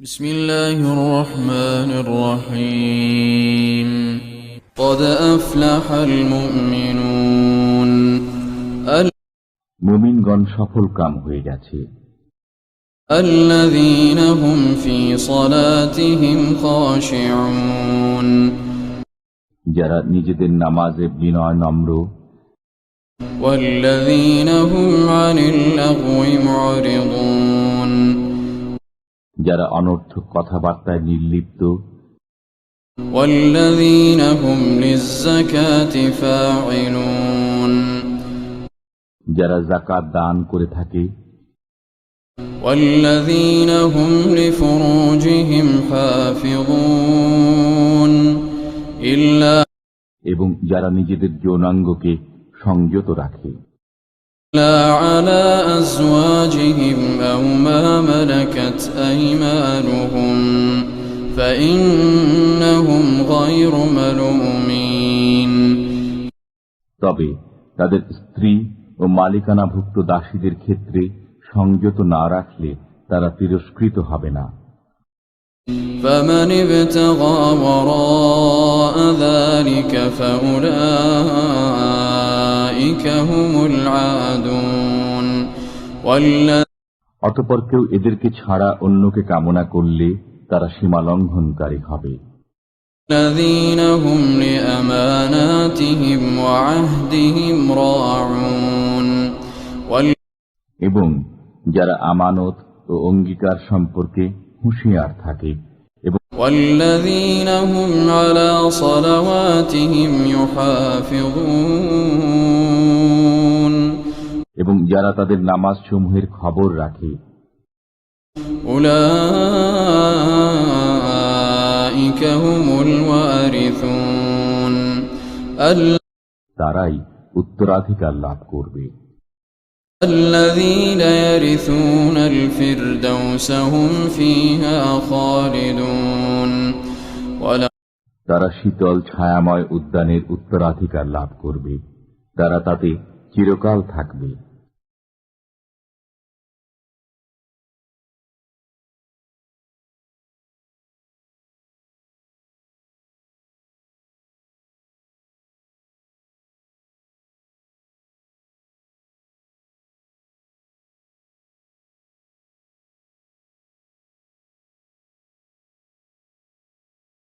بسم الله الرحمن الرحيم قد أفلح المؤمنون মুমিনগণ সফল কাম হয়ে গেছে الذين هم في صلاتهم خاشعون যারা নিজেদের নামাজে বিনয় নম্র والذين هم عن اللغو معرضون যারা অনর্থক কথাবার্তায় নির্লিপ্ত والذين هم للزكاة فاعلون যারা যাকাত দান করে থাকে والذين هم لفروجهم حافظون إلا এবং যারা নিজেদের যৌনাঙ্গকে সংযত রাখে على أزواجهم أو ما ملكت أيمانهم فإنهم غير ملومين তবে তাদের স্ত্রী ও মালিকানাভুক্ত দাসীদের ক্ষেত্রে সংযত না রাখলে তারা তিরস্কৃত হবে না فمن ابتغى وراء ذلك فأولئك هم العادون অতঃপর কেউ এদেরকে ছাড়া অন্যকে কামনা করলে তারা সীমা লঙ্ঘনকারী হবে الذين هم لأماناتهم وعهدهم راعون এবং যারা আমানত ও অঙ্গীকার সম্পর্কে হুঁশিয়ার থাকে والذين هم على صلواتهم يحافظون এবং যারা তাদের নামাজ সমূহের খবর রাখে أولئك هم الوارثون তারাই উত্তরাধিকার লাভ করবে الذين يرثون الفردوس هم فيها خالدون তারা শীতল ছায়াময় উদ্যানের উত্তরাধিকার লাভ করবে তারা তাতে চিরকাল থাকবে